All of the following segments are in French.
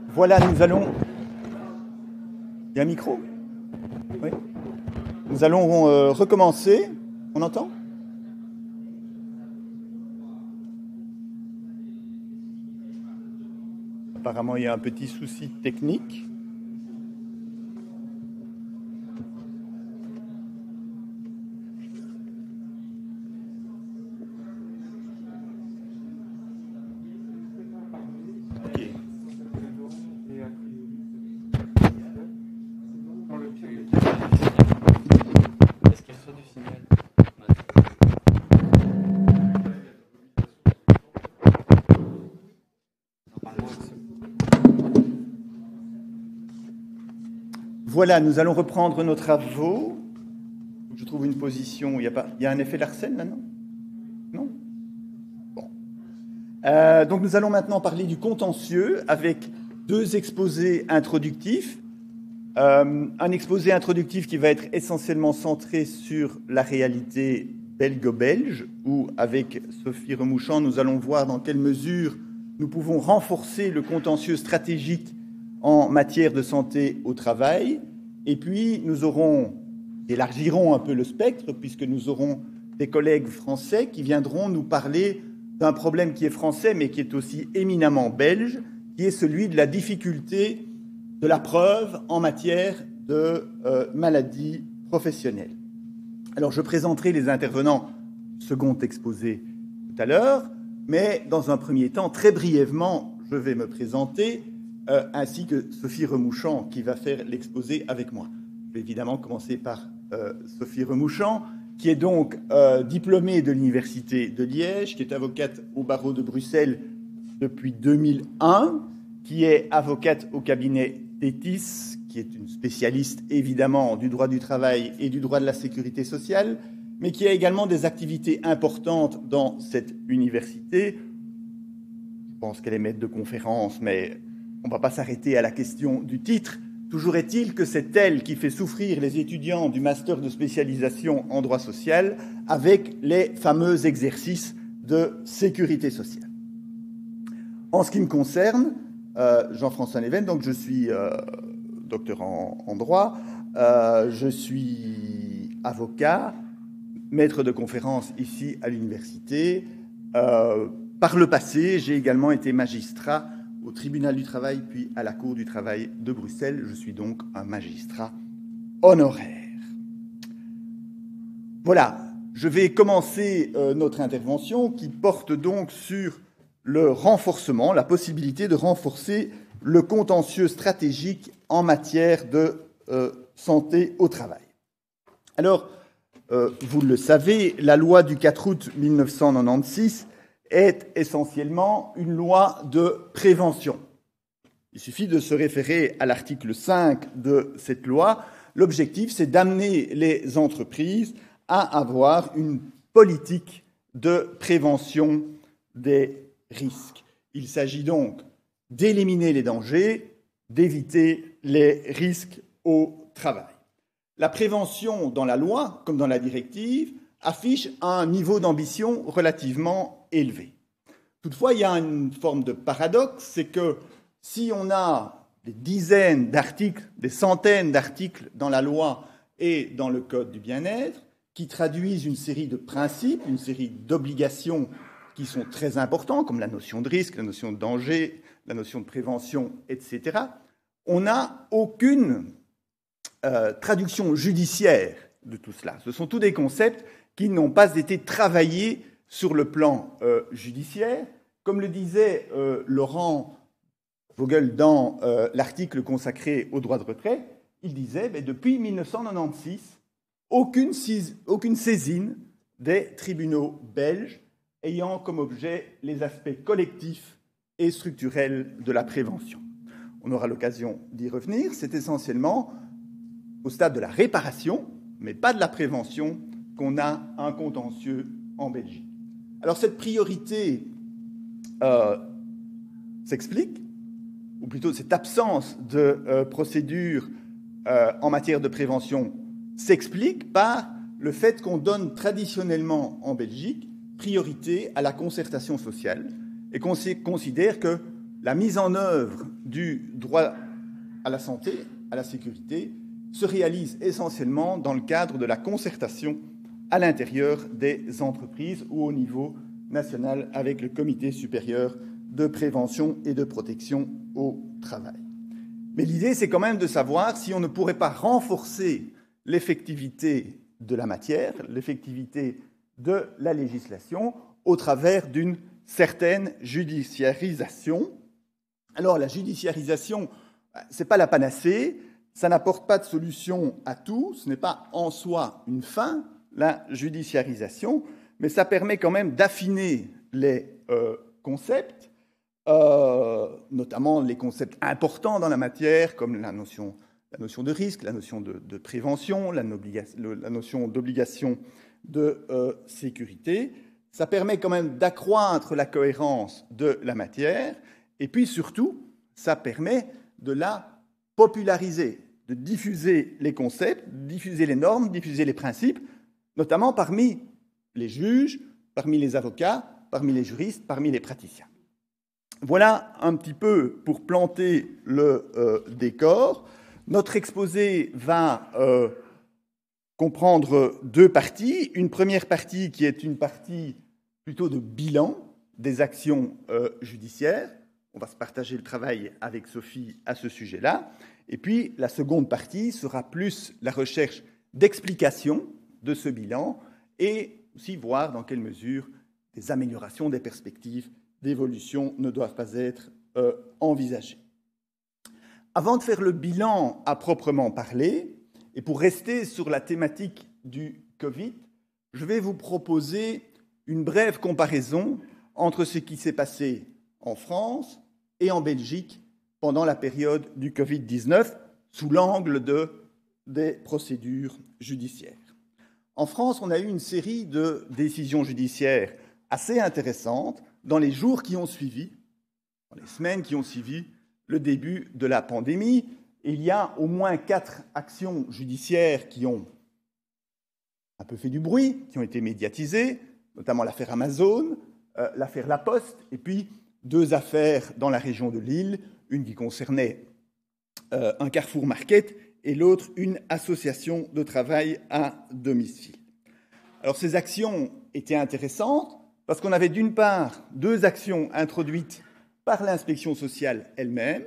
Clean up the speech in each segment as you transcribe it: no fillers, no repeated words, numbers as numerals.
Voilà, nous allons... Il y a un micro? Oui. Nous allons recommencer. On entend? Apparemment, il y a un petit souci technique. Voilà, nous allons reprendre nos travaux. Je trouve une position. Il y a un effet Larsen là, non? Non? Bon. Donc nous allons maintenant parler du contentieux avec deux exposés introductifs. Un exposé introductif qui va être essentiellement centré sur la réalité belgo-belge, où avec Sophie Remouchant, nous allons voir dans quelle mesure nous pouvons renforcer le contentieux stratégique en matière de santé au travail. Et puis, nous élargirons un peu le spectre, puisque nous aurons des collègues français qui viendront nous parler d'un problème qui est français, mais qui est aussi éminemment belge, qui est celui de la difficulté de la preuve en matière de maladies professionnelles. Alors, je présenterai les intervenants du second exposé tout à l'heure, mais dans un premier temps, très brièvement, je vais me présenter, ainsi que Sophie Remouchant, qui va faire l'exposé avec moi. Je vais évidemment commencer par Sophie Remouchant, qui est donc diplômée de l'Université de Liège, qui est avocate au barreau de Bruxelles depuis 2001, qui est avocate au cabinet Tétis, qui est une spécialiste évidemment du droit du travail et du droit de la sécurité sociale, mais qui a également des activités importantes dans cette université. Je pense qu'elle est maître de conférences, mais on ne va pas s'arrêter à la question du titre. Toujours est-il que c'est elle qui fait souffrir les étudiants du master de spécialisation en droit social avec les fameux exercices de sécurité sociale. En ce qui me concerne, Jean-François Neven, donc je suis docteur en droit, je suis avocat, maître de conférences ici à l'université. Par le passé, j'ai également été magistrat au tribunal du travail, puis à la Cour du travail de Bruxelles. Je suis donc un magistrat honoraire. Voilà, je vais commencer notre intervention qui porte donc sur le renforcement, la possibilité de renforcer le contentieux stratégique en matière de santé au travail. Alors, vous le savez, la loi du 4 août 1996 est essentiellement une loi de prévention. Il suffit de se référer à l'article 5 de cette loi. L'objectif, c'est d'amener les entreprises à avoir une politique de prévention des risques. Il s'agit donc d'éliminer les dangers, d'éviter les risques au travail. La prévention dans la loi, comme dans la directive, affiche un niveau d'ambition relativement élevé. Toutefois, il y a une forme de paradoxe, c'est que si on a des dizaines d'articles, des centaines d'articles dans la loi et dans le Code du bien-être, qui traduisent une série de principes, une série d'obligations qui sont très importants, comme la notion de risque, la notion de danger, la notion de prévention, etc., on n'a aucune traduction judiciaire de tout cela. Ce sont tous des concepts qui n'ont pas été travaillés sur le plan judiciaire. Comme le disait Laurent Vogel dans l'article consacré au droit de retrait, il disait depuis 1996, aucune saisine des tribunaux belges ayant comme objet les aspects collectifs et structurels de la prévention. On aura l'occasion d'y revenir. C'est essentiellement au stade de la réparation, mais pas de la prévention, qu'on a un contentieux en Belgique. Alors cette priorité s'explique, ou plutôt cette absence de procédure en matière de prévention s'explique par le fait qu'on donne traditionnellement en Belgique priorité à la concertation sociale et considère que la mise en œuvre du droit à la santé, à la sécurité, se réalise essentiellement dans le cadre de la concertation à l'intérieur des entreprises ou au niveau national avec le Comité supérieur de prévention et de protection au travail. Mais l'idée, c'est quand même de savoir si on ne pourrait pas renforcer l'effectivité de la matière, l'effectivité de la législation, au travers d'une certaine judiciarisation. Alors, la judiciarisation, ce n'est pas la panacée, ça n'apporte pas de solution à tout, ce n'est pas en soi une fin, la judiciarisation, mais ça permet quand même d'affiner les concepts, notamment les concepts importants dans la matière, comme la notion de risque, la notion de prévention, la notion d'obligation de sécurité. Ça permet quand même d'accroître la cohérence de la matière, et puis surtout, ça permet de la populariser, de diffuser les concepts, de diffuser les normes, de diffuser les principes, notamment parmi les juges, parmi les avocats, parmi les juristes, parmi les praticiens. Voilà un petit peu pour planter le décor. Notre exposé va comprendre deux parties. Une première partie qui est une partie plutôt de bilan des actions judiciaires. On va se partager le travail avec Sophie à ce sujet-là. Et puis, la seconde partie sera plus la recherche d'explication de ce bilan et aussi voir dans quelle mesure des améliorations, des perspectives d'évolution ne doivent pas être envisagées. Avant de faire le bilan à proprement parler, et pour rester sur la thématique du Covid, je vais vous proposer une brève comparaison entre ce qui s'est passé en France et en Belgique pendant la période du Covid-19 sous l'angle des procédures judiciaires. En France, on a eu une série de décisions judiciaires assez intéressantes dans les jours qui ont suivi, dans les semaines qui ont suivi le début de la pandémie. Et il y a au moins 4 actions judiciaires qui ont un peu fait du bruit, qui ont été médiatisées, notamment l'affaire Amazon, l'affaire La Poste, et puis 2 affaires dans la région de Lille, une qui concernait un Carrefour Market et l'autre une association de travail à domicile. Alors ces actions étaient intéressantes parce qu'on avait d'une part 2 actions introduites par l'inspection sociale elle-même,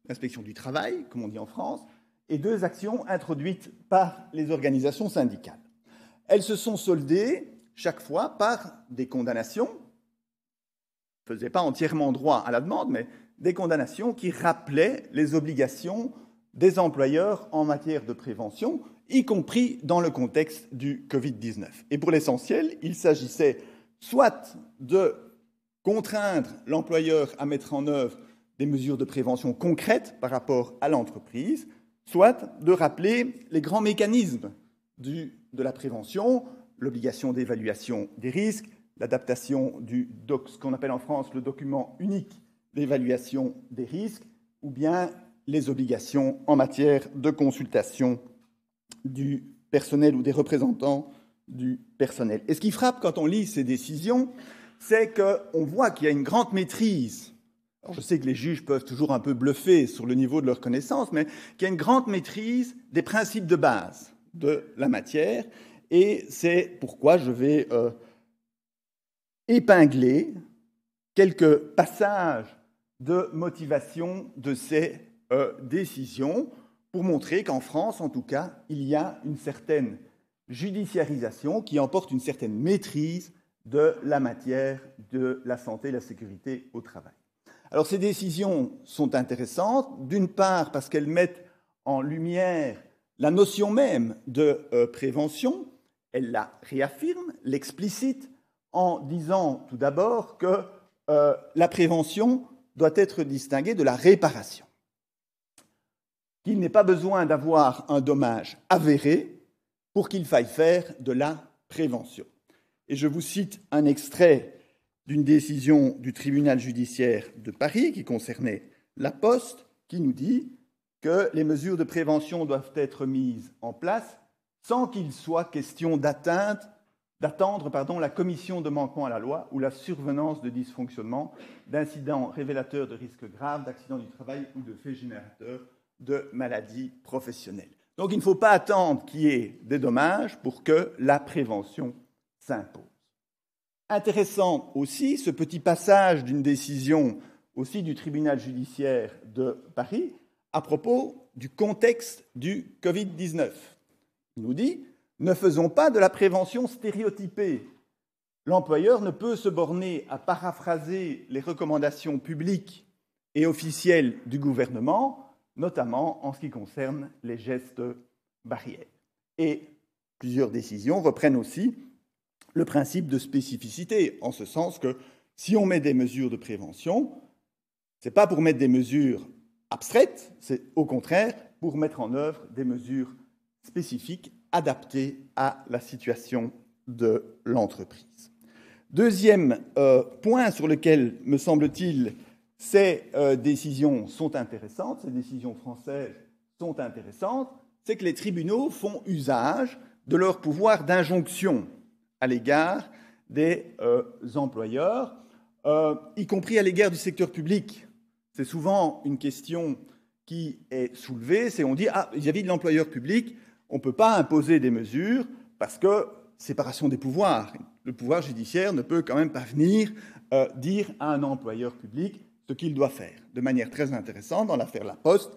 l'inspection du travail, comme on dit en France, et 2 actions introduites par les organisations syndicales. Elles se sont soldées chaque fois par des condamnations, ne faisaient pas entièrement droit à la demande, mais des condamnations qui rappelaient les obligations des employeurs en matière de prévention, y compris dans le contexte du Covid-19. Et pour l'essentiel, il s'agissait soit de contraindre l'employeur à mettre en œuvre des mesures de prévention concrètes par rapport à l'entreprise, soit de rappeler les grands mécanismes de la prévention, l'obligation d'évaluation des risques, l'adaptation ce qu'on appelle en France le document unique d'évaluation des risques, ou bien les obligations en matière de consultation du personnel ou des représentants du personnel. Et ce qui frappe quand on lit ces décisions, c'est qu'on voit qu'il y a une grande maîtrise. Alors je sais que les juges peuvent toujours un peu bluffer sur le niveau de leur connaissance, mais qu'il y a une grande maîtrise des principes de base de la matière, et c'est pourquoi je vais épingler quelques passages de motivation de ces décisions pour montrer qu'en France, en tout cas, il y a une certaine judiciarisation qui emporte une certaine maîtrise de la matière de la santé et la sécurité au travail. Alors ces décisions sont intéressantes, d'une part parce qu'elles mettent en lumière la notion même de prévention, elles la réaffirment, l'explicitent, en disant tout d'abord que la prévention doit être distinguée de la réparation. Qu'il n'est pas besoin d'avoir un dommage avéré pour qu'il faille faire de la prévention. Et je vous cite un extrait d'une décision du tribunal judiciaire de Paris qui concernait La Poste, qui nous dit que les mesures de prévention doivent être mises en place sans qu'il soit question d'atteinte la commission de manquement à la loi ou la survenance de dysfonctionnements, d'incidents révélateurs de risques graves, d'accidents du travail ou de faits générateurs de maladies professionnelles. Donc il ne faut pas attendre qu'il y ait des dommages pour que la prévention s'impose. Intéressant aussi ce petit passage d'une décision aussi du tribunal judiciaire de Paris à propos du contexte du Covid-19. Il nous dit « Ne faisons pas de la prévention stéréotypée. L'employeur ne peut se borner à paraphraser les recommandations publiques et officielles du gouvernement, notamment en ce qui concerne les gestes barrières. » Et plusieurs décisions reprennent aussi le principe de spécificité, en ce sens que si on met des mesures de prévention, ce n'est pas pour mettre des mesures abstraites, c'est au contraire pour mettre en œuvre des mesures spécifiques adaptées à la situation de l'entreprise. Deuxième point sur lequel, me semble-t-il, ces décisions sont intéressantes, ces décisions françaises sont intéressantes, c'est que les tribunaux font usage de leur pouvoir d'injonction à l'égard des employeurs, y compris à l'égard du secteur public. C'est souvent une question qui est soulevée, c'est on dit vis-à-vis de l'employeur public, on ne peut pas imposer des mesures parce que séparation des pouvoirs. Le pouvoir judiciaire ne peut quand même pas venir dire à un employeur public ce qu'il doit faire. De manière très intéressante, dans l'affaire La Poste,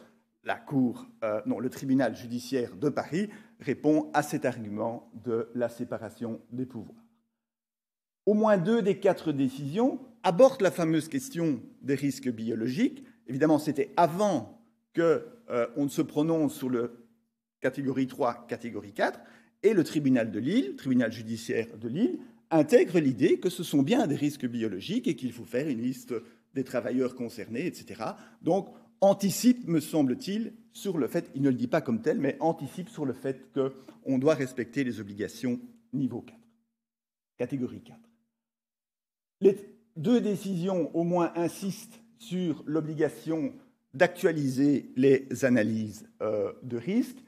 le tribunal judiciaire de Paris répond à cet argument de la séparation des pouvoirs. Au moins 2 des 4 décisions abordent la fameuse question des risques biologiques. Évidemment, c'était avant qu'on ne se prononce sur le catégorie 3, catégorie 4, et le tribunal de Lille, le tribunal judiciaire de Lille, intègre l'idée que ce sont bien des risques biologiques et qu'il faut faire une liste des travailleurs concernés, etc. Donc, anticipe, me semble-t-il, sur le fait, il ne le dit pas comme tel, mais anticipe sur le fait qu'on doit respecter les obligations niveau 4, catégorie 4. Les 2 décisions, au moins, insistent sur l'obligation d'actualiser les analyses de risque.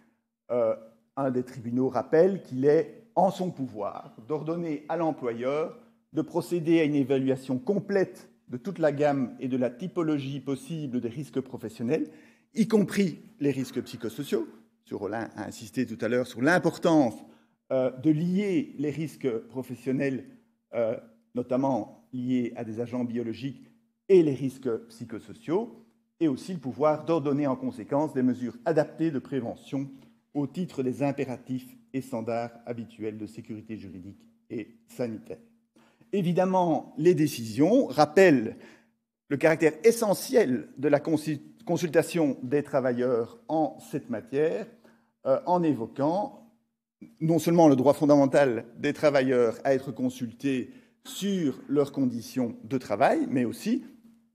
Un des tribunaux rappelle qu'il est en son pouvoir d'ordonner à l'employeur de procéder à une évaluation complète de toute la gamme et de la typologie possible des risques professionnels, y compris les risques psychosociaux. M. Rollin a insisté tout à l'heure sur l'importance de lier les risques professionnels, notamment liés à des agents biologiques, et les risques psychosociaux, et aussi le pouvoir d'ordonner en conséquence des mesures adaptées de prévention au titre des impératifs et standards habituels de sécurité juridique et sanitaire. Évidemment, les décisions rappellent le caractère essentiel de la consultation des travailleurs en cette matière, en évoquant non seulement le droit fondamental des travailleurs à être consultés sur leurs conditions de travail, mais aussi,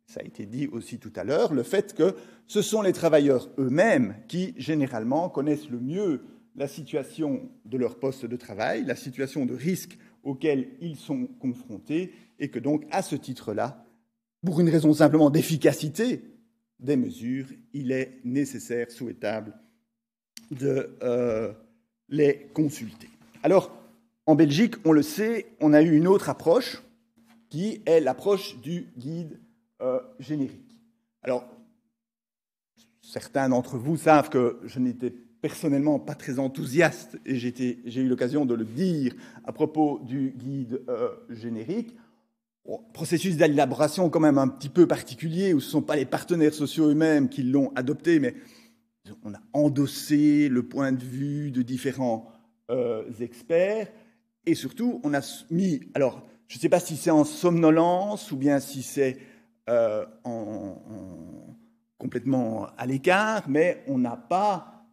ça a été dit aussi tout à l'heure, le fait que ce sont les travailleurs eux-mêmes qui, généralement, connaissent le mieux la situation de leur poste de travail, la situation de risque auxquels ils sont confrontés, et que donc, à ce titre-là, pour une raison simplement d'efficacité des mesures, il est nécessaire, souhaitable de les consulter. Alors, en Belgique, on le sait, on a eu une autre approche qui est l'approche du guide générique. Alors, certains d'entre vous savent que je n'étais personnellement pas très enthousiaste, et j'ai eu l'occasion de le dire à propos du guide générique. Bon, processus d'élaboration quand même un petit peu particulier, où ce ne sont pas les partenaires sociaux eux-mêmes qui l'ont adopté, mais on a endossé le point de vue de différents experts, et surtout, on a mis, alors, je ne sais pas si c'est en somnolence ou bien si c'est complètement à l'écart, mais on n'a pas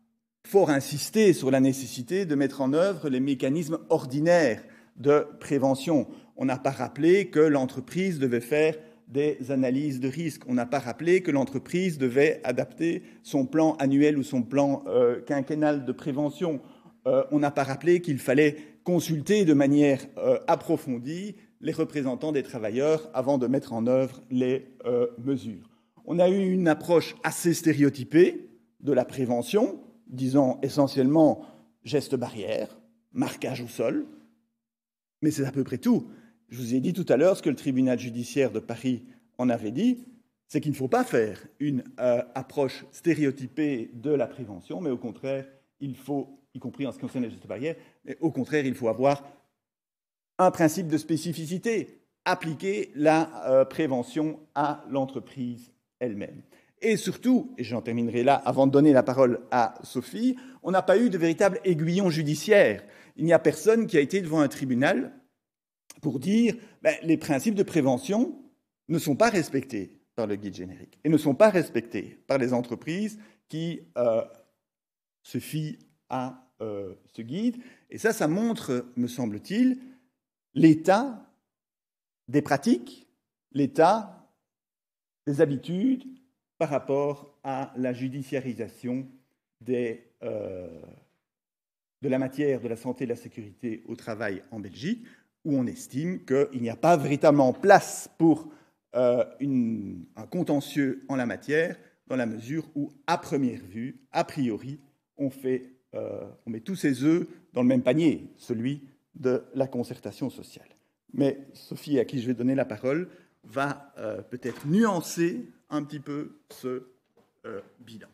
fort insisté sur la nécessité de mettre en œuvre les mécanismes ordinaires de prévention. On n'a pas rappelé que l'entreprise devait faire des analyses de risque. On n'a pas rappelé que l'entreprise devait adapter son plan annuel ou son plan quinquennal de prévention. On n'a pas rappelé qu'il fallait consulter de manière approfondie les représentants des travailleurs avant de mettre en œuvre les mesures. On a eu une approche assez stéréotypée de la prévention, disant essentiellement gestes barrières, marquage au sol, Mais c'est à peu près tout. Je vous ai dit tout à l'heure ce que le tribunal judiciaire de Paris en avait dit, c'est qu'il ne faut pas faire une approche stéréotypée de la prévention, mais au contraire, il faut, y compris en ce qui concerne les gestes barrières, mais au contraire, il faut avoir un principe de spécificité, appliquer la prévention à l'entreprise elle-même. Et surtout, et j'en terminerai là avant de donner la parole à Sophie, on n'a pas eu de véritable aiguillon judiciaire. Il n'y a personne qui a été devant un tribunal pour dire les principes de prévention ne sont pas respectés par le guide générique et ne sont pas respectés par les entreprises qui se fient à ce guide. Et ça montre, me semble-t-il, l'état des pratiques, l'état des habitudes par rapport à la judiciarisation de la matière de la santé et de la sécurité au travail en Belgique, où on estime qu'il n'y a pas véritablement place pour un contentieux en la matière, dans la mesure où, à première vue, a priori, on met tous ses œufs dans le même panier, celui de la concertation sociale. Mais Sophie, à qui je vais donner la parole, va peut-être nuancer un petit peu ce bilan.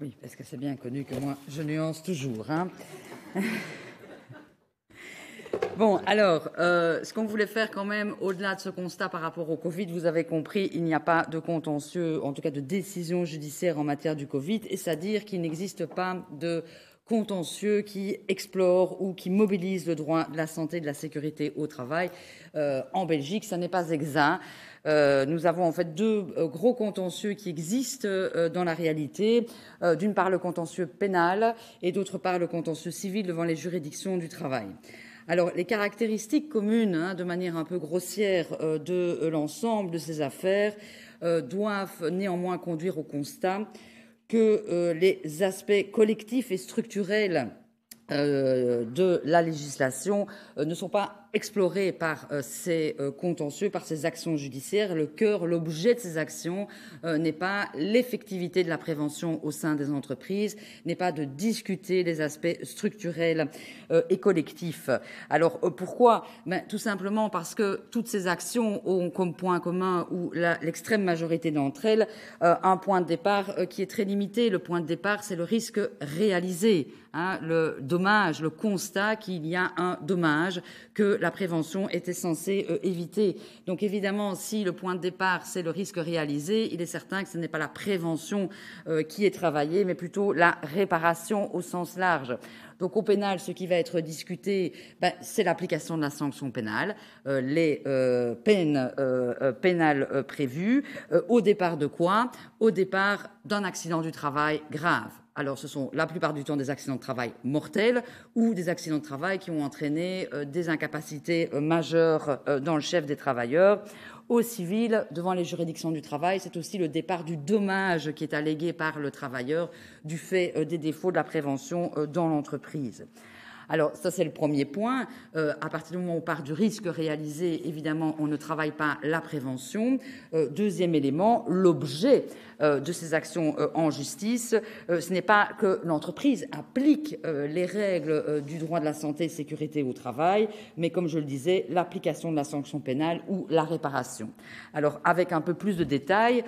Oui, parce que c'est bien connu que moi, je nuance toujours. Hein. Bon, alors, ce qu'on voulait faire quand même, au-delà de ce constat par rapport au Covid, vous avez compris, il n'y a pas de contentieux, en tout cas de décision judiciaire en matière du Covid, et c'est-à-dire qu'il n'existe pas de contentieux qui explore ou qui mobilise le droit de la santé et de la sécurité au travail. En Belgique, ça n'est pas exact. Nous avons en fait deux gros contentieux qui existent dans la réalité. D'une part, le contentieux pénal et d'autre part, le contentieux civil devant les juridictions du travail. Alors, les caractéristiques communes, de manière un peu grossière, de l'ensemble de ces affaires doivent néanmoins conduire au constat que les aspects collectifs et structurels de la législation ne sont pas explorés par ces contentieux, par ces actions judiciaires. Le cœur, l'objet de ces actions n'est pas l'effectivité de la prévention au sein des entreprises, n'est pas de discuter des aspects structurels et collectifs. Alors pourquoi ? Tout simplement parce que toutes ces actions ont comme point commun, ou l'extrême majorité d'entre elles, un point de départ qui est très limité. Le point de départ, c'est le risque réalisé. Le dommage, le constat qu'il y a un dommage que la prévention était censée éviter. Donc évidemment, si le point de départ, c'est le risque réalisé, il est certain que ce n'est pas la prévention qui est travaillée, mais plutôt la réparation au sens large. Donc au pénal, ce qui va être discuté, c'est l'application de la sanction pénale, les peines pénales prévues. Au départ de quoi ? Au départ d'un accident du travail grave. Alors, ce sont la plupart du temps des accidents de travail mortels ou des accidents de travail qui ont entraîné des incapacités majeures dans le chef des travailleurs. Au civil, devant les juridictions du travail, c'est aussi le départ du dommage qui est allégué par le travailleur du fait des défauts de la prévention dans l'entreprise. Alors, ça, c'est le premier point. À partir du moment où on part du risque réalisé, évidemment, on ne travaille pas la prévention. Deuxième élément, l'objet de ces actions en justice, ce n'est pas que l'entreprise applique les règles du droit de la santé et sécurité au travail, mais comme je le disais, l'application de la sanction pénale ou la réparation. Alors, avec un peu plus de détails,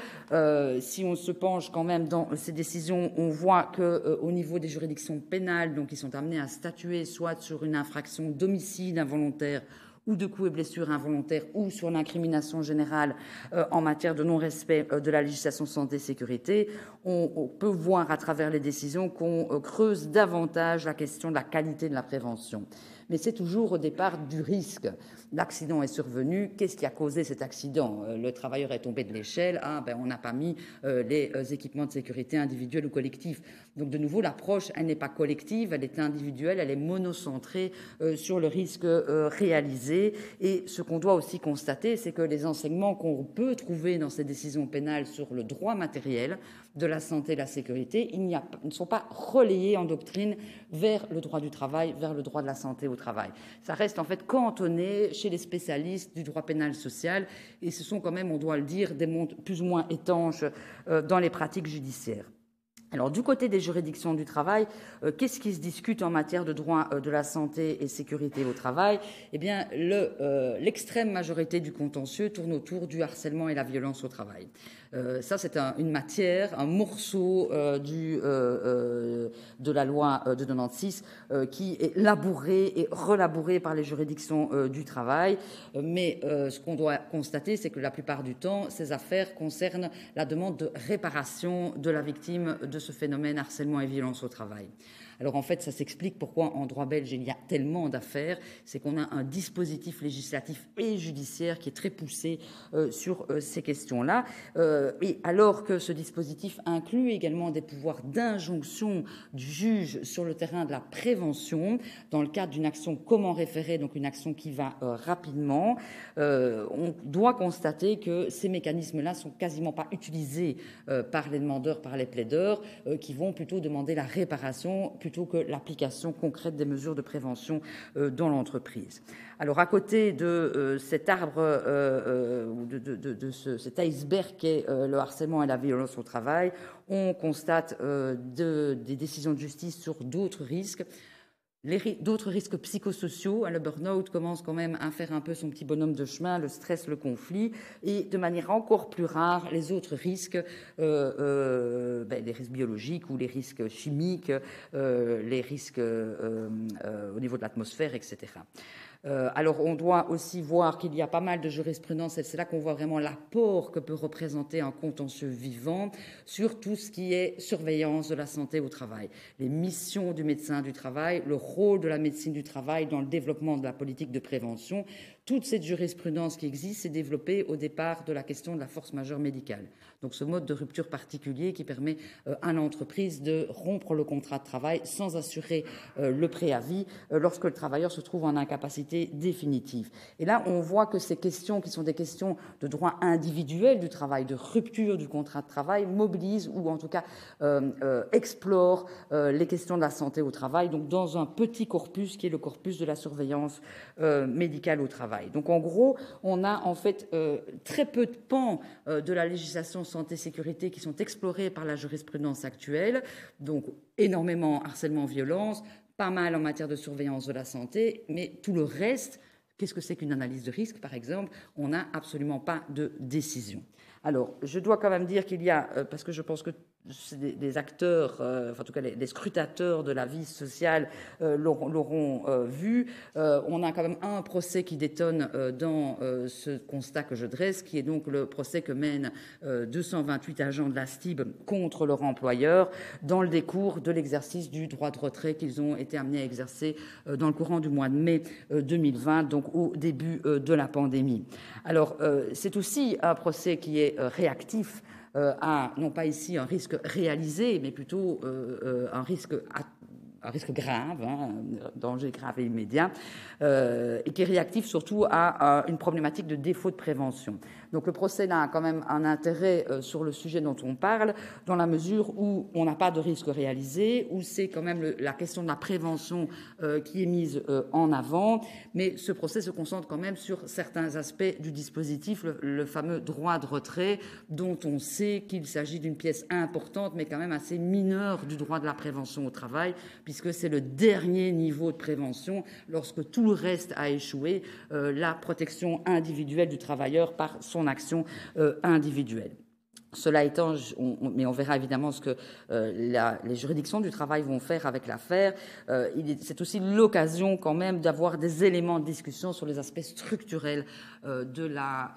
si on se penche quand même dans ces décisions, on voit que au niveau des juridictions pénales, donc ils sont amenés à statuer soit sur une infraction d'homicide involontaire ou de coups et blessures involontaires, ou sur l'incrimination générale en matière de non-respect de la législation santé et sécurité, on peut voir à travers les décisions qu'on creuse davantage la question de la qualité de la prévention. Mais c'est toujours au départ du risque. L'accident est survenu. Qu'est-ce qui a causé cet accident ? Le travailleur est tombé de l'échelle. On n'a pas mis les équipements de sécurité individuels ou collectifs. Donc, de nouveau, l'approche, elle n'est pas collective, elle est individuelle, elle est monocentrée sur le risque réalisé. Et ce qu'on doit aussi constater, c'est que les enseignements qu'on peut trouver dans ces décisions pénales sur le droit matériel de la santé et de la sécurité, ne sont pas relayés en doctrine vers le droit du travail, vers le droit de la santé au travail. Ça reste en fait cantonné chez les spécialistes du droit pénal social, et ce sont quand même, on doit le dire, des mondes plus ou moins étanches dans les pratiques judiciaires. Alors, du côté des juridictions du travail, qu'est-ce qui se discute en matière de droit de la santé et sécurité au travail? Eh bien, l'extrême majorité du contentieux tourne autour du harcèlement et la violence au travail. Ça, c'est une matière, un morceau de la loi de 96 qui est labouré et relabouré par les juridictions du travail. Mais ce qu'on doit constater, c'est que la plupart du temps, ces affaires concernent la demande de réparation de la victime de ce phénomène harcèlement et violence au travail. Alors en fait, ça s'explique pourquoi en droit belge il y a tellement d'affaires, c'est qu'on a un dispositif législatif et judiciaire qui est très poussé sur ces questions-là. Et alors que ce dispositif inclut également des pouvoirs d'injonction du juge sur le terrain de la prévention, dans le cadre d'une action comment référer, donc une action qui va rapidement, on doit constater que ces mécanismes-là sont quasiment pas utilisés par les demandeurs, par les plaideurs, qui vont plutôt demander la réparation plutôt que l'application concrète des mesures de prévention dans l'entreprise. Alors, à côté de cet arbre, cet iceberg qu'est le harcèlement et la violence au travail, on constate des décisions de justice sur d'autres risques. D'autres risques psychosociaux, le burn-out commence quand même à faire un peu son petit bonhomme de chemin, le stress, le conflit, et de manière encore plus rare, les autres risques, les risques biologiques ou les risques chimiques, les risques au niveau de l'atmosphère, etc. Alors, on doit aussi voir qu'il y a pas mal de jurisprudence, et c'est là qu'on voit vraiment l'apport que peut représenter un contentieux vivant sur tout ce qui est surveillance de la santé au travail, les missions du médecin du travail, le rôle de la médecine du travail dans le développement de la politique de prévention. Toute cette jurisprudence qui existe s'est développée au départ de la question de la force majeure médicale. Donc ce mode de rupture particulier qui permet à l'entreprise de rompre le contrat de travail sans assurer le préavis lorsque le travailleur se trouve en incapacité définitive. Et là, on voit que ces questions, qui sont des questions de droit individuel du travail, de rupture du contrat de travail, mobilisent ou en tout cas explorent les questions de la santé au travail, donc dans un petit corpus qui est le corpus de la surveillance médicale au travail. Donc en gros, on a en fait très peu de pans de la législation santé-sécurité qui sont explorés par la jurisprudence actuelle, donc énormément harcèlement-violence, pas mal en matière de surveillance de la santé, mais tout le reste, qu'est-ce que c'est qu'une analyse de risque, par exemple? On n'a absolument pas de décision. Alors, je dois quand même dire qu'il y a, parce que je pense que des acteurs, en tout cas les scrutateurs de la vie sociale l'auront vu. On a quand même un procès qui détonne dans ce constat que je dresse, qui est donc le procès que mènent 228 agents de la STIB contre leur employeur dans le décours de l'exercice du droit de retrait qu'ils ont été amenés à exercer dans le courant du mois de mai 2020, donc au début de la pandémie. Alors, c'est aussi un procès qui est réactif à, non pas ici un risque réalisé, mais plutôt un risque grave, un danger grave et immédiat, et qui est réactif surtout à une problématique de défaut de prévention. Donc le procès a quand même un intérêt sur le sujet dont on parle, dans la mesure où on n'a pas de risque réalisé, où c'est quand même la question de la prévention qui est mise en avant, mais ce procès se concentre quand même sur certains aspects du dispositif, le fameux droit de retrait, dont on sait qu'il s'agit d'une pièce importante, mais quand même assez mineure du droit de la prévention au travail, puisque c'est le dernier niveau de prévention. Lorsque tout le reste a échoué, la protection individuelle du travailleur par son action individuelle. Cela étant, mais on verra évidemment ce que les juridictions du travail vont faire avec l'affaire. C'est aussi l'occasion quand même d'avoir des éléments de discussion sur les aspects structurels de la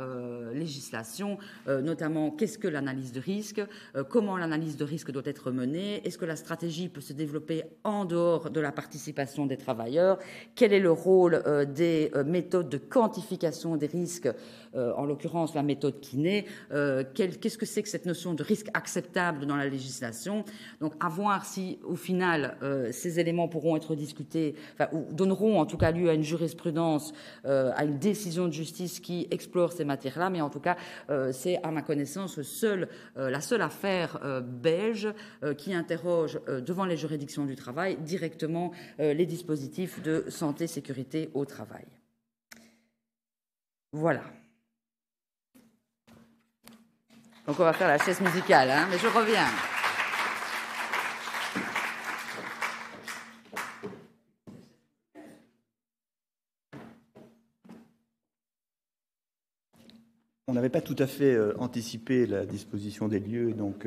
législation, notamment qu'est-ce que l'analyse de risque, comment l'analyse de risque doit être menée, est-ce que la stratégie peut se développer en dehors de la participation des travailleurs, quel est le rôle des méthodes de quantification des risques, en l'occurrence la méthode Kiné, qu'est-ce que c'est que cette notion de risque acceptable dans la législation. Donc à voir si au final ces éléments pourront être discutés, ou donneront en tout cas lieu à une jurisprudence, à une décision de justice qui explore ces matières-là, mais en tout cas c'est à ma connaissance la seule affaire belge qui interroge devant les juridictions du travail directement les dispositifs de santé-sécurité au travail. Voilà. Donc on va faire la chaise musicale, hein, mais je reviens. On n'avait pas tout à fait anticipé la disposition des lieux, donc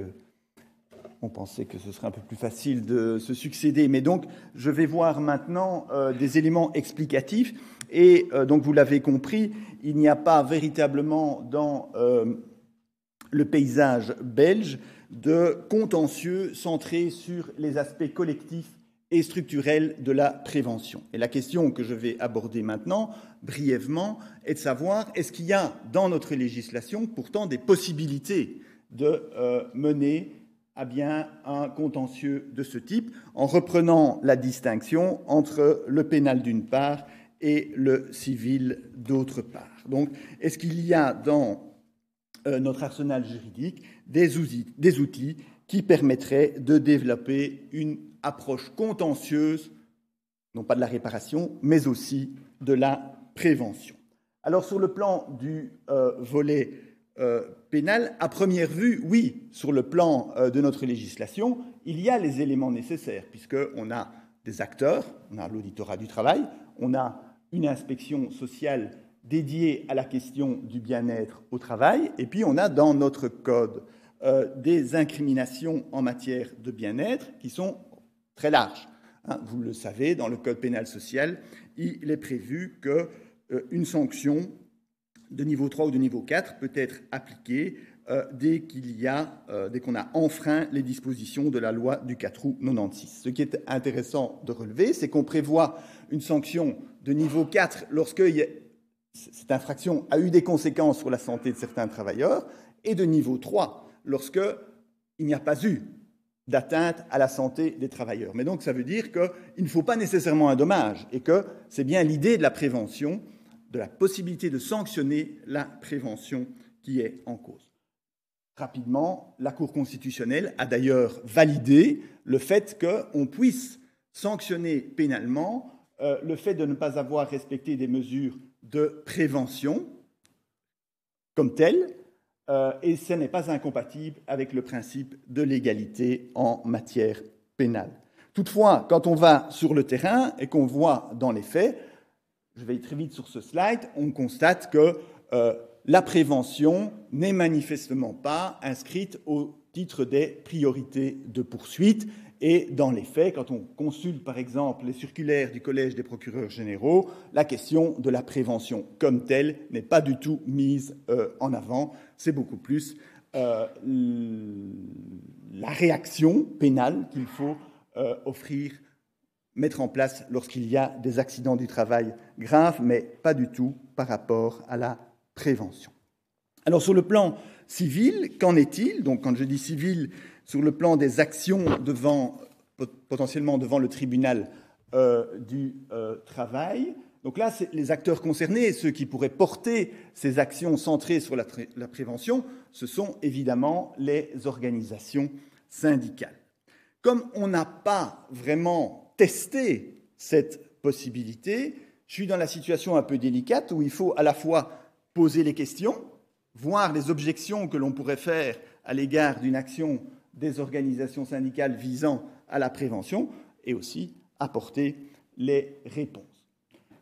on pensait que ce serait un peu plus facile de se succéder. Mais donc, je vais voir maintenant des éléments explicatifs. Et donc, vous l'avez compris, il n'y a pas véritablement dans le paysage belge de contentieux centré sur les aspects collectifs et structurels de la prévention. Et la question que je vais aborder maintenant, brièvement, est de savoir, est-ce qu'il y a dans notre législation pourtant des possibilités de mener à bien un contentieux de ce type, en reprenant la distinction entre le pénal d'une part et le civil d'autre part. Donc, est-ce qu'il y a dans notre arsenal juridique des outils qui permettraient de développer une approche contentieuse, non pas de la réparation, mais aussi de la prévention? Alors, sur le plan du volet pénal, à première vue, oui, sur le plan de notre législation, il y a les éléments nécessaires, puisqu'on a des acteurs, on a l'auditorat du travail, on a une inspection sociale dédiée à la question du bien-être au travail, et puis on a dans notre code des incriminations en matière de bien-être qui sont très larges. Vous le savez, dans le code pénal social, il est prévu qu'une sanction de niveau 3 ou de niveau 4 peut être appliquée dès qu'on a enfreint les dispositions de la loi du 4 août 96. Ce qui est intéressant de relever, c'est qu'on prévoit une sanction de niveau 4 lorsque cette infraction a eu des conséquences sur la santé de certains travailleurs, et de niveau 3 lorsqu'il n'y a pas eu d'atteinte à la santé des travailleurs. Mais donc ça veut dire qu'il ne faut pas nécessairement un dommage, et que c'est bien l'idée de la prévention, de la possibilité de sanctionner la prévention qui est en cause. Rapidement, la Cour constitutionnelle a d'ailleurs validé le fait qu'on puisse sanctionner pénalement le fait de ne pas avoir respecté des mesures de prévention comme telles, et ce n'est pas incompatible avec le principe de l'égalité en matière pénale. Toutefois, quand on va sur le terrain et qu'on voit dans les faits, je vais très vite sur ce slide, on constate que la prévention n'est manifestement pas inscrite au titre des priorités de poursuite. Et dans les faits, quand on consulte par exemple les circulaires du Collège des procureurs généraux, la question de la prévention comme telle n'est pas du tout mise en avant. C'est beaucoup plus la réaction pénale qu'il faut mettre en place lorsqu'il y a des accidents du travail graves, mais pas du tout par rapport à la prévention. Alors sur le plan civil, qu'en est-il? Donc quand je dis civil, sur le plan des actions potentiellement devant le tribunal du travail. Donc là, les acteurs concernés, ceux qui pourraient porter ces actions centrées sur la prévention, ce sont évidemment les organisations syndicales. Comme on n'a pas vraiment testé cette possibilité, je suis dans la situation un peu délicate où il faut à la fois poser les questions, voir les objections que l'on pourrait faire à l'égard d'une action des organisations syndicales visant à la prévention, et aussi apporter les réponses.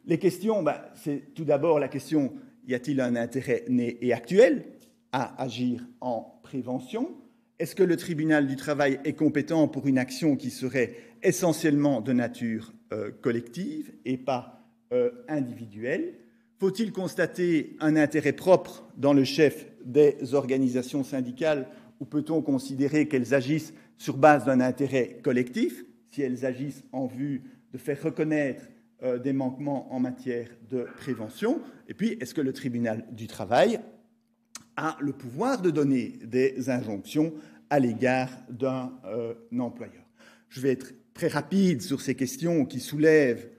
Les questions, c'est tout d'abord la question, y a-t-il un intérêt né et actuel à agir en prévention? Est-ce que le tribunal du travail est compétent pour une action qui serait essentiellement de nature collective et pas individuelle? Faut-il constater un intérêt propre dans le chef des organisations syndicales, ou peut-on considérer qu'elles agissent sur base d'un intérêt collectif, si elles agissent en vue de faire reconnaître des manquements en matière de prévention? Et puis, est-ce que le tribunal du travail a le pouvoir de donner des injonctions à l'égard d'un employeur? Je vais être très rapide sur ces questions qui soulèvent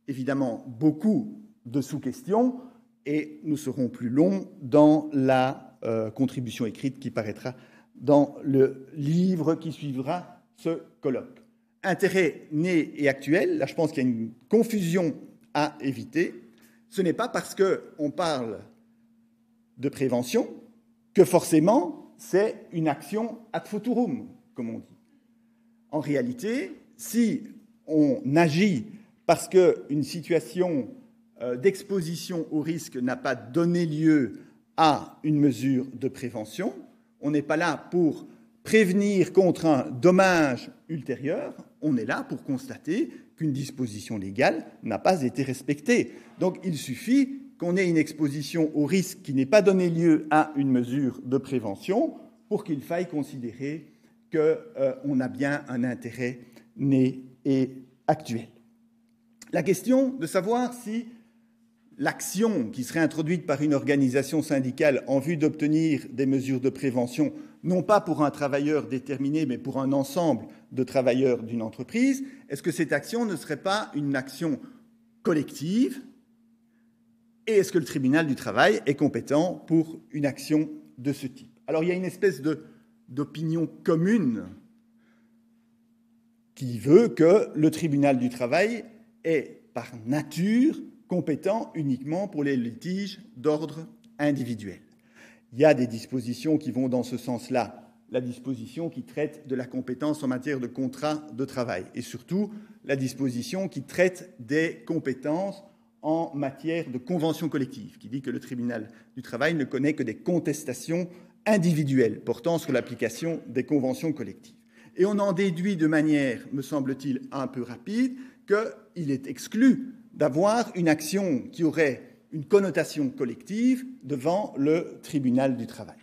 évidemment beaucoup de sous-questions, et nous serons plus longs dans la contribution écrite qui paraîtra dans le livre qui suivra ce colloque. Intérêt né et actuel, là je pense qu'il y a une confusion à éviter. Ce n'est pas parce qu'on parle de prévention que forcément c'est une action ad futurum, comme on dit. En réalité, si on agit parce qu'une situation d'exposition au risque n'a pas donné lieu à une mesure de prévention. On n'est pas là pour prévenir contre un dommage ultérieur, on est là pour constater qu'une disposition légale n'a pas été respectée. Donc il suffit qu'on ait une exposition au risque qui n'ait pas donné lieu à une mesure de prévention pour qu'il faille considérer qu'on a bien un intérêt né et actuel. La question de savoir si l'action qui serait introduite par une organisation syndicale en vue d'obtenir des mesures de prévention, non pas pour un travailleur déterminé, mais pour un ensemble de travailleurs d'une entreprise, est-ce que cette action ne serait pas une action collective? Et est-ce que le tribunal du travail est compétent pour une action de ce type? Alors il y a une espèce d'opinion commune qui veut que le tribunal du travail est par nature compétent uniquement pour les litiges d'ordre individuel. Il y a des dispositions qui vont dans ce sens-là. La disposition qui traite de la compétence en matière de contrat de travail et surtout la disposition qui traite des compétences en matière de convention collective, qui dit que le tribunal du travail ne connaît que des contestations individuelles portant sur l'application des conventions collectives. Et on en déduit de manière, me semble-t-il, un peu rapide, qu'il est exclu d'avoir une action qui aurait une connotation collective devant le tribunal du travail.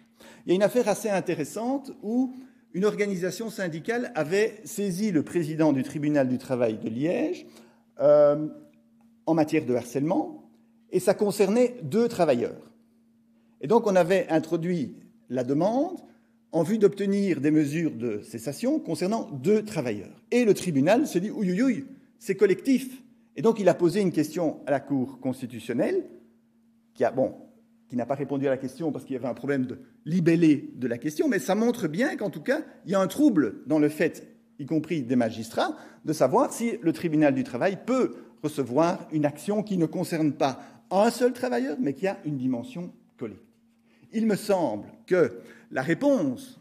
Il y a une affaire assez intéressante où une organisation syndicale avait saisi le président du tribunal du travail de Liège en matière de harcèlement, et ça concernait 2 travailleurs. Et donc on avait introduit la demande en vue d'obtenir des mesures de cessation concernant 2 travailleurs. Et le tribunal se dit « ouïe, ouïe, ouïe, c'est collectif ». Et donc il a posé une question à la Cour constitutionnelle, qui n'a pas répondu à la question parce qu'il y avait un problème de libellé de la question, mais ça montre bien qu'en tout cas, il y a un trouble dans le fait, y compris des magistrats, de savoir si le tribunal du travail peut recevoir une action qui ne concerne pas un seul travailleur, mais qui a une dimension collective. Il me semble que la réponse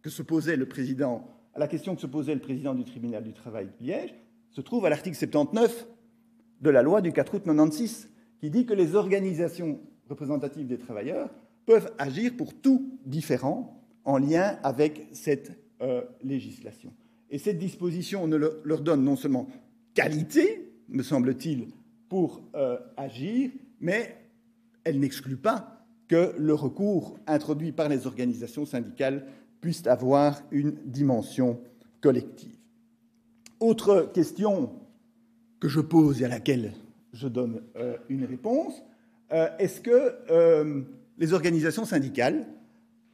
que se posait le président, à la question que se posait le président du tribunal du travail de Liège, se trouve à l'article 79 de la loi du 4 août 1996, qui dit que les organisations représentatives des travailleurs peuvent agir pour tout différent en lien avec cette législation. Et cette disposition leur donne non seulement qualité, me semble-t-il, pour agir, mais elle n'exclut pas que le recours introduit par les organisations syndicales puisse avoir une dimension collective. Autre question que je pose et à laquelle je donne une réponse, est-ce que les organisations syndicales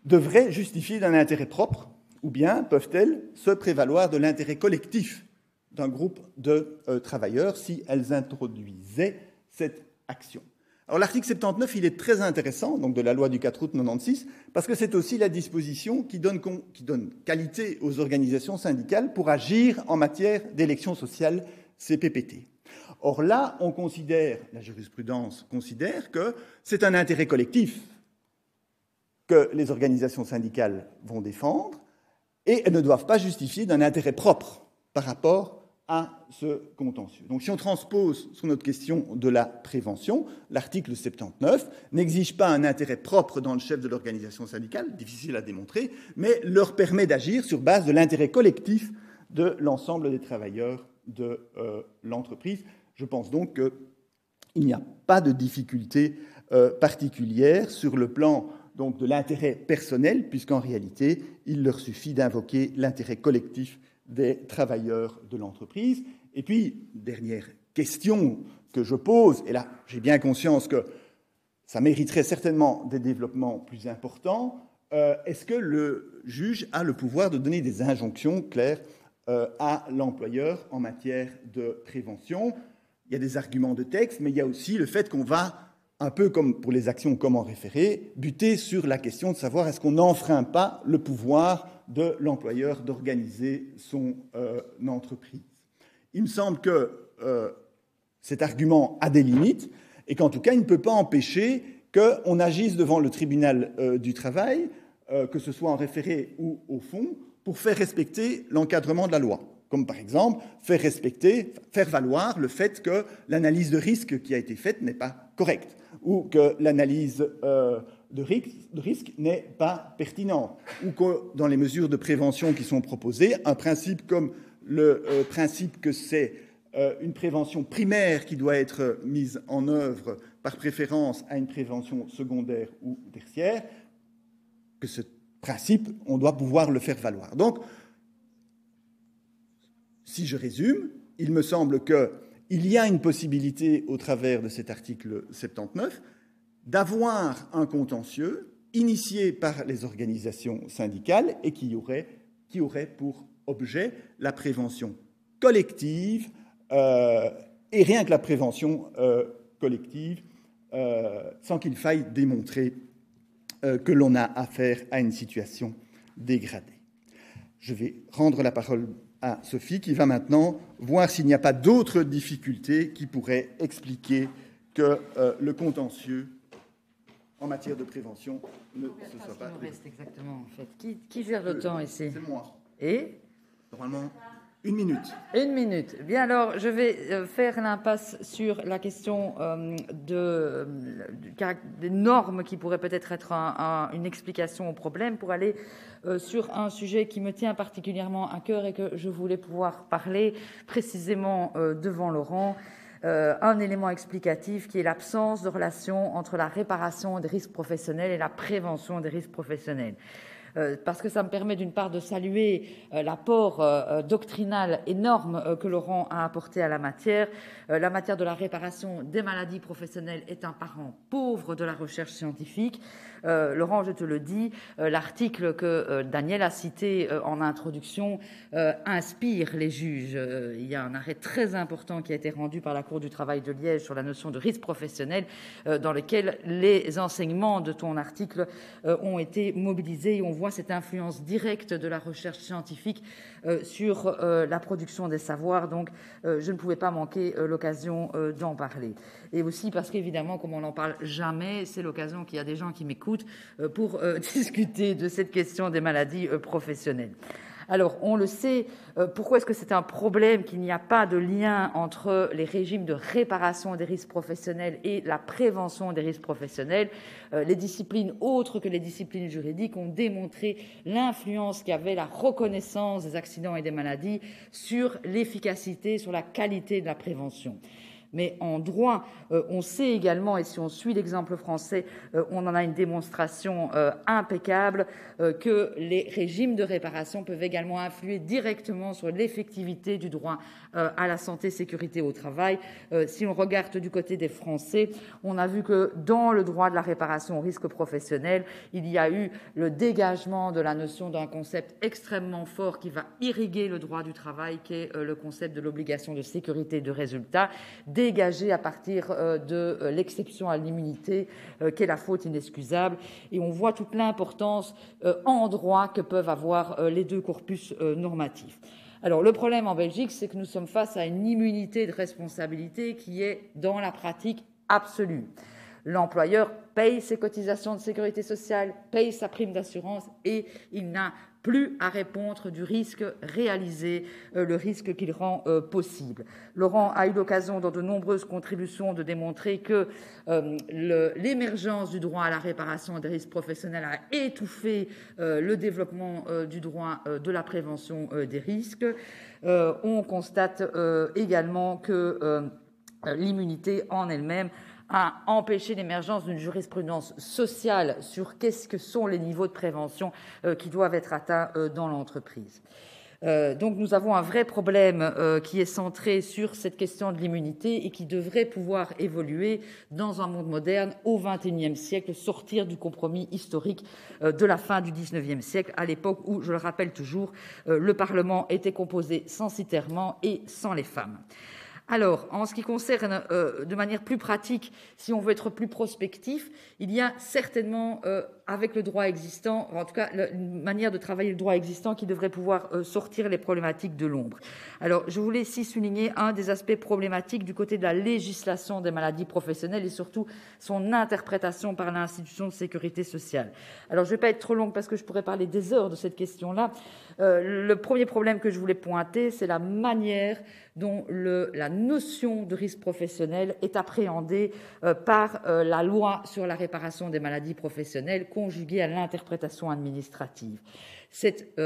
devraient justifier d'un intérêt propre ou bien peuvent-elles se prévaloir de l'intérêt collectif d'un groupe de travailleurs si elles introduisaient cette action? Alors l'article 79, il est très intéressant, donc de la loi du 4 août 1996, parce que c'est aussi la disposition qui donne qualité aux organisations syndicales pour agir en matière d'élection sociale CPPT. Or là, la jurisprudence considère que c'est un intérêt collectif que les organisations syndicales vont défendre et elles ne doivent pas justifier d'un intérêt propre par rapport à ce contentieux. Donc si on transpose sur notre question de la prévention, l'article 79 n'exige pas un intérêt propre dans le chef de l'organisation syndicale, difficile à démontrer, mais leur permet d'agir sur base de l'intérêt collectif de l'ensemble des travailleurs de l'entreprise. Je pense donc qu'il n'y a pas de difficulté particulière sur le plan donc, de l'intérêt personnel, puisqu'en réalité, il leur suffit d'invoquer l'intérêt collectif des travailleurs de l'entreprise. Et puis, dernière question que je pose, et là, j'ai bien conscience que ça mériterait certainement des développements plus importants, est-ce que le juge a le pouvoir de donner des injonctions claires à l'employeur en matière de prévention? Il y a des arguments de texte, mais il y a aussi le fait qu'on va, un peu comme pour les actions comme en référé, buter sur la question de savoir est-ce qu'on n'enfreint pas le pouvoir de l'employeur d'organiser son entreprise. Il me semble que cet argument a des limites et qu'en tout cas, il ne peut pas empêcher qu'on agisse devant le tribunal du travail, que ce soit en référé ou au fond, pour faire respecter l'encadrement de la loi. Comme par exemple, faire valoir le fait que l'analyse de risque qui a été faite n'est pas correcte, ou que l'analyse de risque n'est pas pertinent, ou que dans les mesures de prévention qui sont proposées, un principe comme le principe que c'est une prévention primaire qui doit être mise en œuvre par préférence à une prévention secondaire ou tertiaire, que ce principe, on doit pouvoir le faire valoir. Donc, si je résume, il me semble qu'il y a une possibilité, au travers de cet article 79, d'avoir un contentieux initié par les organisations syndicales et qui aurait pour objet la prévention collective, et rien que la prévention collective, sans qu'il faille démontrer que l'on a affaire à une situation dégradée. Je vais rendre la parole à Sophie, qui va maintenant voir s'il n'y a pas d'autres difficultés qui pourraient expliquer que le contentieux en matière de prévention ne se soit pas... Reste exactement, en fait. Qui gère le temps ici? C'est moi. Et normalement, 1 minute. 1 minute. Bien, alors, je vais faire l'impasse sur la question des normes qui pourraient peut-être être une explication au problème pour aller sur un sujet qui me tient particulièrement à cœur et que je voulais pouvoir parler précisément devant Laurent. Un élément explicatif qui est l'absence de relation entre la réparation des risques professionnels et la prévention des risques professionnels. Parce que ça me permet d'une part de saluer l'apport doctrinal énorme que Laurent a apporté à la matière. La matière de la réparation des maladies professionnelles est un parent pauvre de la recherche scientifique. Laurent, je te le dis, l'article que Daniel a cité en introduction inspire les juges. Il y a un arrêt très important qui a été rendu par la Cour du travail de Liège sur la notion de risque professionnel dans lequel les enseignements de ton article ont été mobilisés et on voit cette influence directe de la recherche scientifique sur la production des savoirs. Donc, je ne pouvais pas manquer l'occasion d'en parler. Et aussi parce qu'évidemment, comme on n'en parle jamais, c'est l'occasion qu'il y a des gens qui m'écoutent pour discuter de cette question des maladies professionnelles. Alors, on le sait, pourquoi est-ce que c'est un problème qu'il n'y a pas de lien entre les régimes de réparation des risques professionnels et la prévention des risques professionnels? Les disciplines autres que les disciplines juridiques ont démontré l'influence qu'avait la reconnaissance des accidents et des maladies sur l'efficacité, sur la qualité de la prévention. Mais en droit, on sait également, et si on suit l'exemple français, on en a une démonstration impeccable, que les régimes de réparation peuvent également influer directement sur l'effectivité du droit à la santé et sécurité au travail. Si on regarde du côté des Français, on a vu que dans le droit de la réparation au risque professionnel, il y a eu le dégagement de la notion d'un concept extrêmement fort qui va irriguer le droit du travail, qui est le concept de l'obligation de sécurité de résultat, dégagé à partir de l'exception à l'immunité, qu'est la faute inexcusable. Et on voit toute l'importance en droit que peuvent avoir les deux corpus normatifs. Alors, le problème en Belgique, c'est que nous sommes face à une immunité de responsabilité qui est, dans la pratique, absolue. L'employeur paye ses cotisations de sécurité sociale, paye sa prime d'assurance et il n'a plus à répondre du risque réalisé, le risque qu'il rend possible. Laurent a eu l'occasion dans de nombreuses contributions de démontrer que l'émergence du droit à la réparation des risques professionnels a étouffé le développement du droit de la prévention des risques. On constate également que l'immunité en elle-même a empêché l'émergence d'une jurisprudence sociale sur qu'est-ce que sont les niveaux de prévention qui doivent être atteints dans l'entreprise. Donc nous avons un vrai problème qui est centré sur cette question de l'immunité et qui devrait pouvoir évoluer dans un monde moderne au XXIe siècle, sortir du compromis historique de la fin du XIXe siècle, à l'époque où, je le rappelle toujours, le Parlement était composé censitairement et sans les femmes. Alors, en ce qui concerne de manière plus pratique, si on veut être plus prospectif, il y a certainement, avec le droit existant, en tout cas une manière de travailler le droit existant qui devrait pouvoir sortir les problématiques de l'ombre. Alors, je voulais ici souligner un des aspects problématiques du côté de la législation des maladies professionnelles et surtout son interprétation par l'institution de sécurité sociale. Alors, je ne vais pas être trop longue parce que je pourrais parler des heures de cette question-là. Le premier problème que je voulais pointer, c'est la manière dont la notion de risque professionnel est appréhendée par la loi sur la réparation des maladies professionnelles conjuguée à l'interprétation administrative. Cette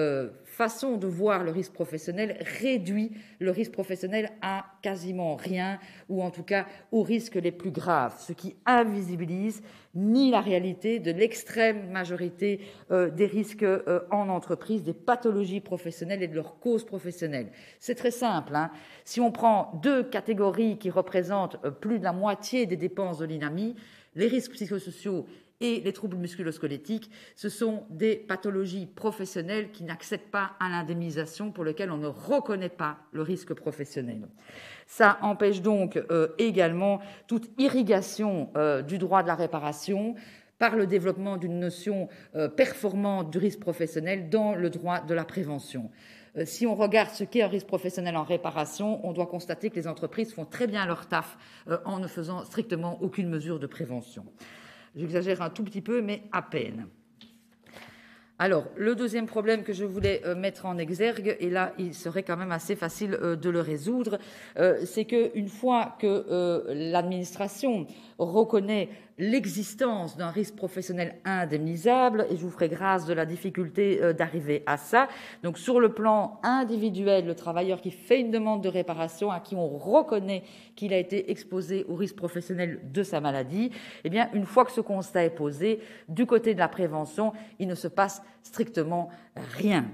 façon de voir le risque professionnel réduit le risque professionnel à quasiment rien, ou en tout cas aux risques les plus graves, ce qui invisibilise ni la réalité de l'extrême majorité des risques en entreprise, des pathologies professionnelles et de leurs causes professionnelles. C'est très simple, hein. Si on prend 2 catégories qui représentent plus de la moitié des dépenses de l'INAMI, les risques psychosociaux et les troubles musculo-squelettiques, ce sont des pathologies professionnelles qui n'accèdent pas à l'indemnisation, pour lesquelles on ne reconnaît pas le risque professionnel. Ça empêche donc également toute irrigation du droit de la réparation par le développement d'une notion performante du risque professionnel dans le droit de la prévention. Si on regarde ce qu'est un risque professionnel en réparation, on doit constater que les entreprises font très bien leur taf en ne faisant strictement aucune mesure de prévention. J'exagère un tout petit peu, mais à peine. Alors, le deuxième problème que je voulais mettre en exergue, et là, il serait quand même assez facile de le résoudre, c'est qu'une fois que l'administration reconnaît l'existence d'un risque professionnel indemnisable, et je vous ferai grâce de la difficulté d'arriver à ça. Donc, sur le plan individuel, le travailleur qui fait une demande de réparation, à qui on reconnaît qu'il a été exposé au risque professionnel de sa maladie, eh bien, une fois que ce constat est posé, du côté de la prévention, il ne se passe strictement rien.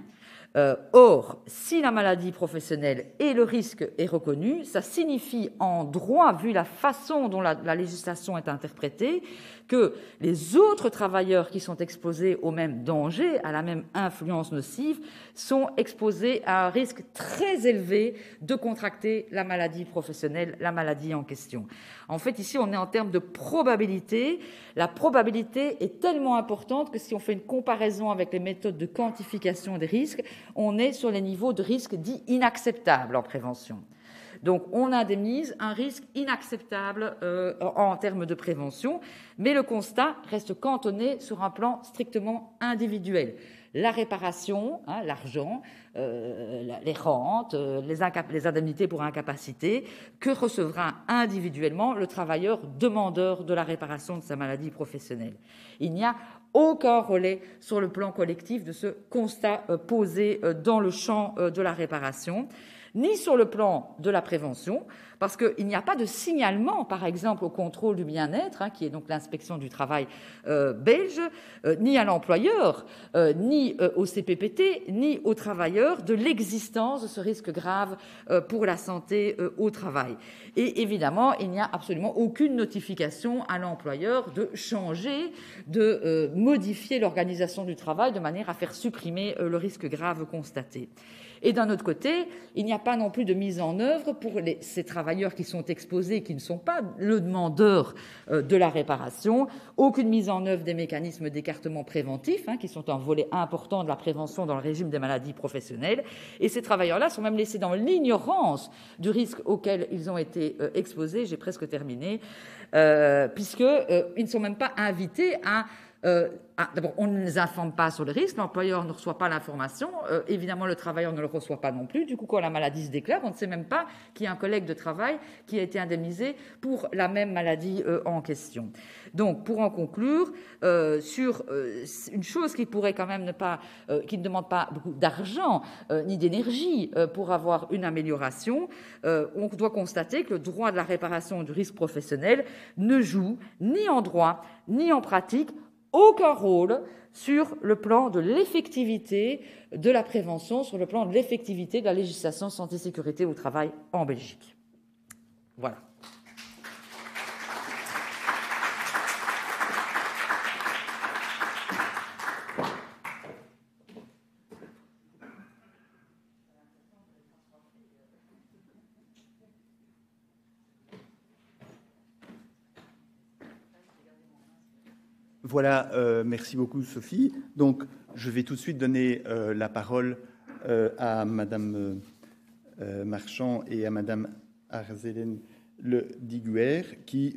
Or, si la maladie professionnelle et le risque est reconnu, ça signifie en droit, vu la façon dont la législation est interprétée, que les autres travailleurs qui sont exposés au même danger, à la même influence nocive, sont exposés à un risque très élevé de contracter la maladie professionnelle, la maladie en question. En fait, ici, on est en termes de probabilité. La probabilité est tellement importante que si on fait une comparaison avec les méthodes de quantification des risques, on est sur les niveaux de risque dits inacceptables en prévention. Donc, on indemnise un risque inacceptable en termes de prévention, mais le constat reste cantonné sur un plan strictement individuel. La réparation, l'argent, les rentes, les indemnités pour incapacité, que recevra individuellement le travailleur demandeur de la réparation de sa maladie professionnelle. Il n'y a aucun relais sur le plan collectif de ce constat posé dans le champ de la réparation, ni sur le plan de la prévention, parce qu'il n'y a pas de signalement, par exemple, au contrôle du bien-être, qui est donc l'inspection du travail belge, ni à l'employeur, ni au CPPT, ni aux travailleurs, de l'existence de ce risque grave pour la santé au travail. Et évidemment, il n'y a absolument aucune notification à l'employeur de changer, de modifier l'organisation du travail de manière à faire supprimer le risque grave constaté. Et d'un autre côté, il n'y a pas non plus de mise en œuvre pour ces travailleurs qui sont exposés, qui ne sont pas le demandeur de la réparation, aucune mise en œuvre des mécanismes d'écartement préventif, qui sont un volet important de la prévention dans le régime des maladies professionnelles. Et ces travailleurs-là sont même laissés dans l'ignorance du risque auquel ils ont été exposés. J'ai presque terminé, puisqu'ils ne sont même pas invités à... D'abord, on ne les informe pas sur le risque, l'employeur ne reçoit pas l'information, évidemment le travailleur ne le reçoit pas non plus, du coup quand la maladie se déclare, on ne sait même pas qu'il y a un collègue de travail qui a été indemnisé pour la même maladie en question. Donc pour en conclure, sur une chose qui pourrait quand même qui ne demande pas beaucoup d'argent ni d'énergie pour avoir une amélioration, on doit constater que le droit de la réparation du risque professionnel ne joue ni en droit ni en pratique aucun rôle sur le plan de l'effectivité de la prévention, sur le plan de l'effectivité de la législation santé-sécurité au travail en Belgique. Voilà. Voilà, merci beaucoup Sophie. Donc, je vais tout de suite donner la parole à Madame Marchand et à Madame Arzélène Le Diguer qui